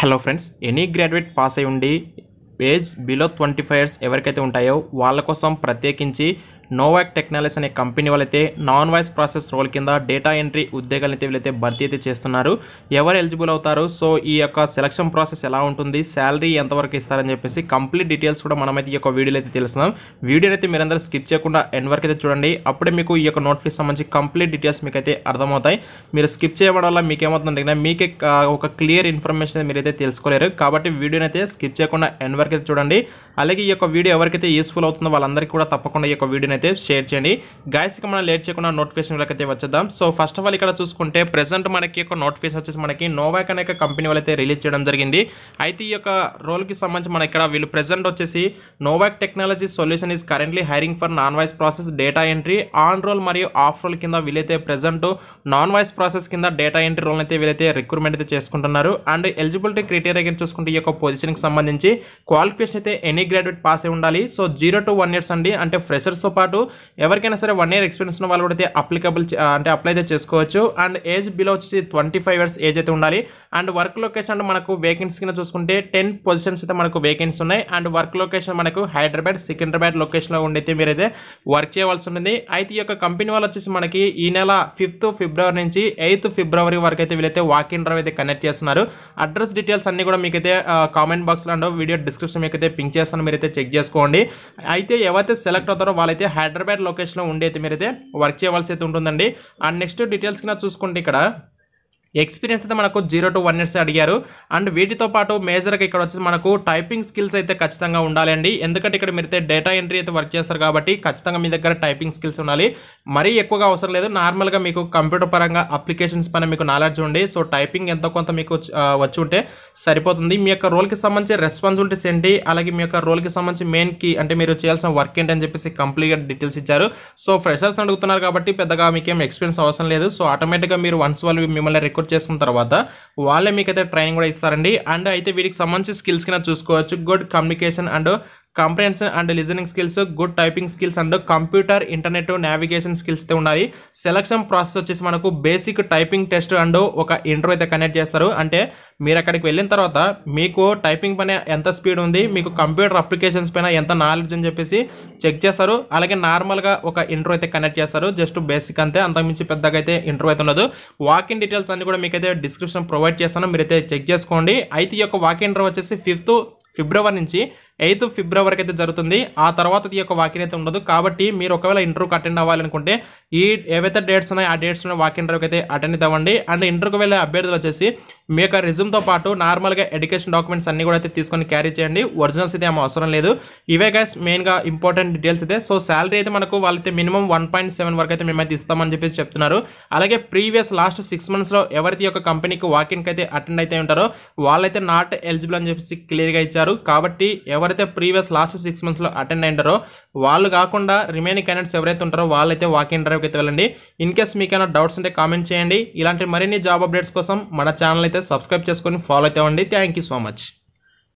Hello friends, any graduate pass అయి ఉండి age below 25 years ఎవరికైతే ఉంటాయో వాళ్ళ కోసం ప్రత్యేకించి నోవాక్ టెక్నాలజీస్ అనే కంపెనీ వాళ్ళైతే నాన్ వాయిస్ ప్రాసెస్ రోల్ కింద డేటా ఎంట్రీ ఉద్యోగాలు అయితే వీళ్ళైతే భర్తీ అయితే చేస్తున్నారు. ఎవరు ఎలిజిబుల్ అవుతారు, సో ఈ యొక్క సెలక్షన్ ప్రాసెస్ ఎలా ఉంటుంది, శాలరీ ఎంతవరకు ఇస్తారని చెప్పేసి కంప్లీట్ డీటెయిల్స్ కూడా మనమైతే ఈ యొక్క వీడియోలో అయితే తెలుస్తున్నాం. వీడియోని అయితే మీరందరూ స్కిప్ చేయకుండా ఎండ్ వరకు అయితే చూడండి. అప్పుడే మీకు ఈ యొక్క నోటిఫికేషన్ సంబంధించి కంప్లీట్ డీటెయిల్స్ మీకు అయితే అర్థమవుతాయి. మీరు స్కిప్ చేయడం వల్ల మీకు ఏమవుతుందంటే మీకే ఒక క్లియర్ ఇన్ఫర్మేషన్ మీరైతే తెలుసుకోలేరు. కాబట్టి వీడియోని అయితే స్కిప్ చేయకుండా ఎండ్ వరకు అయితే చూడండి. అలాగే ఈ యొక్క వీడియో ఎవరికైతే యూస్ఫుల్ అవుతుందో వాళ్ళందరికీ కూడా తప్పకుండా ఈ యొక్క వీడియోని అయితే షేర్ చేయండి. గైస్, ఇక మనం లేట్ చేయకుండా నోటిఫికేషన్ అయితే వచ్చేద్దాం. సో ఫస్ట్ ఆఫ్ ఆల్ ఇక్కడ చూసుకుంటే ప్రెసెంట్ మనకి ఒక నోటిఫికేషన్ వచ్చేసి మనకి నోవాక్ అనే కంపెనీ వాళ్ళైతే రిలీజ్ చేయడం జరిగింది. అయితే ఈ యొక్క రోల్కి సంబంధించి మన ఇక్కడ వీళ్ళు ప్రెసెంట్ వచ్చేసి Novac technology solution is currently hiring for non voice process data entry on roll మరియు ఆఫ్ రోల్ కింద వీళ్ళైతే ప్రెసెంట్ నాన్ వాయిస్ ప్రాసెస్ కింద డేటా ఎంట్రీ రోల్ అయితే వీళ్ళైతే రిక్రూట్మెంట్ అయితే చేసుకుంటున్నారు. అండ్ ఎలిజిబిలిటీ క్రైటీరియా చూసుకుంటే ఈ యొక్క పొజిషన్కి సంబంధించి క్వాలిఫికేషన్ అయితే ఎనీ గ్రాడ్యుయేట్ పాస్ అయి ఉండాలి. సో 0 to 1 years అండి, అంటే ఫ్రెషర్స్తో పాటు ఎవరికైనా సరే 1 year ఎక్స్పీరియన్స్ ఉన్న వాళ్ళు కూడా అయితే అప్లై అయితే చేసుకోవచ్చు. అండ్ ఏజ్ బిలో వచ్చేసి 25 years ఏజ్ అయితే ఉండాలి. అండ్ వర్క్ లొకేషన్ అంటే మనకు వేకెన్సీ కింద చూసుకుంటే 10 పొజిషన్స్ అయితే మనకు వేకెన్సీ ఉన్నాయి. అండ్ వర్క్ లొకేషన్ మనకు హైదరాబాద్, సికింద్రాబాద్ లొకేషన్లో ఉండైతే మీరైతే వర్క్ చేయవలసి ఉంటుంది. అయితే ఈ యొక్క కంపెనీ వాళ్ళు వచ్చేసి మనకి ఈ నెల 5th February నుంచి 8th February వరకు అయితే వీళ్ళైతే వాక్ ఇన్ డ్రైవ్ అయితే కనెక్ట్ చేస్తున్నారు. అడ్రస్ డీటెయిల్స్ అన్ని కూడా మీకైతే కామెంట్ బాక్స్లో అండ్ వీడియో డిస్క్రిప్షన్ మీకైతే పింక్ చేస్తాను, మీరైతే చెక్ చేసుకోండి. అయితే ఎవరైతే సెలెక్ట్ అవుతారో వాళ్ళైతే హైదరాబాద్ లొకేషన్లో ఉండి అయితే మీరైతే వర్క్ చేయవలసి అయితే ఉంటుందండి. అండ్ నెక్స్ట్ డీటెయిల్స్ కింద చూసుకుంటే ఇక్కడ ఎక్స్పీరియన్స్ అయితే మనకు 0 to 1 years అడిగారు. అండ్ వీటితో పాటు మేజర్గా ఇక్కడ వచ్చి మనకు టైపింగ్ స్కిల్స్ అయితే ఖచ్చితంగా ఉండాలండి. ఎందుకంటే ఇక్కడ మీరైతే డేటా ఎంట్రీ అయితే వర్క్ చేస్తారు కాబట్టి ఖచ్చితంగా మీ దగ్గర టైపింగ్ స్కిల్స్ ఉండాలి. మరీ ఎక్కువగా అవసరం లేదు, నార్మల్గా మీకు కంప్యూటర్ పరంగా అప్లికేషన్స్ పైన మీకు నాలెడ్జ్ ఉండి సో టైపింగ్ ఎంతో కొంత మీకు వచ్చి ఉంటే సరిపోతుంది. మీ యొక్క రోల్కి సంబంధించి రెస్పాన్సిబిలిటీస్ ఏంటి, అలాగే మీ యొక్క రోల్కి సంబంధించి మెయిన్ కీ అంటే మీరు చేయాల్సిన వర్క్ ఏంటి అని చెప్పేసి కంప్లీట్గా డీటెయిల్స్ ఇచ్చారు. సో ఫ్రెషర్స్ అడుగుతున్నారు కాబట్టి పెద్దగా మీకేం ఎక్స్పీరియన్స్ అవసరం లేదు. సో ఆటోమేటిక్గా మీరు వన్స్ వాళ్ళు మిమ్మల్ని చేసుకున్న తర్వాత వాళ్ళే మీకైతే ట్రైనింగ్ కూడా ఇస్తారండి. అండ్ అయితే వీటికి సంబంధించి స్కిల్స్ కింద చూసుకోవచ్చు good communication and comprehension and listening skills, good typing skills and computer internet navigation skills అయితే ఉండాలి. సెలక్షన్ ప్రాసెస్ వచ్చేసి మనకు బేసిక్ టైపింగ్ టెస్ట్ అండ్ ఒక ఇంటర్వ్యూ అయితే కనెక్ట్ చేస్తారు. అంటే మీరు అక్కడికి వెళ్ళిన తర్వాత మీకు టైపింగ్ పైన ఎంత స్పీడ్ ఉంది, మీకు కంప్యూటర్ అప్లికేషన్స్ పైన ఎంత నాలెడ్జ్ అని చెప్పేసి చెక్ చేస్తారు. అలాగే నార్మల్గా ఒక ఇంటర్వ్యూ అయితే కనెక్ట్ చేస్తారు, జస్ట్ బేసిక్ అంతే, అంతకుమించి పెద్దగా అయితే ఇంటర్వ్యూ అయితే ఉండదు. వాక్ ఇన్ డీటెయిల్స్ అన్ని కూడా మీకైతే డిస్క్రిప్షన్ ప్రొవైడ్ చేస్తాను, మీరైతే చెక్ చేసుకోండి. అయితే ఈ యొక్క వాక్ ఇన్ ఇంటర్వ్యూ వచ్చేసి 5th February నుంచి 8th February వరకు అయితే జరుగుతుంది. ఆ తర్వాత ఈ యొక్క వాకిన్ అయితే ఉండదు. కాబట్టి మీరు ఒకవేళ ఇంటర్వ్యూకి అటెండ్ అవ్వాలనుకుంటే ఈ ఏవైతే డేట్స్ ఉన్నాయో ఆ డేట్స్లో వాకిన్ ఇంటర్వ్యూకి అయితే అటెండ్ అవ్వండి. అండ్ ఇంటర్వ్యూకి వెళ్ళే అభ్యర్థులు వచ్చేసి మీ యొక్క రిజ్యూమ్తో పాటు నార్మల్గా ఎడ్యుకేషన్ డాక్యుమెంట్స్ అన్ని కూడా అయితే తీసుకొని క్యారీ చేయండి. ఒరిజినల్స్ అయితే ఏమో అవసరం లేదు. ఇవే గైస్ మెయిన్గా ఇంపార్టెంట్ డీటెయిల్స్ అయితే. సో శాలరీ అయితే మనకు వాళ్ళైతే మినిమం 1.7 వరకు అయితే మేమైతే ఇస్తామని చెప్పేసి చెప్తున్నారు. అలాగే ప్రీవియస్ లాస్ట్ 6 monthsలో ఎవరైతే ఈ యొక్క కంపెనీకి వాకిన్కి అయితే అటెండ్ అయితే ఉంటారో వాళ్ళైతే నాట్ ఎలిజిబుల్ అని చెప్పేసి క్లియర్గా ఇచ్చారు. కాబట్టి ఎవరైతే ప్రీవియస్ లాస్ట్ 6 monthsలో అటెండ్ అయ్యారో వాళ్ళు కాకుండా రిమైనింగ్ క్యాండిడేట్స్ ఎవరైతే ఉంటారో వాళ్ళైతే వాకిన్ డ్రైవ్కి అయితే వెళ్ళండి. ఇన్ కేస్ మీకైనా డౌట్స్ ఉంటే కామెంట్ చేయండి. ఇలాంటి మరిన్ని జాబ్ అప్డేట్స్ కోసం మన ఛానల్ అయితే సబ్స్క్రైబ్ చేసుకొని ఫాలో అయితే అవ్వండి. Thank you so much.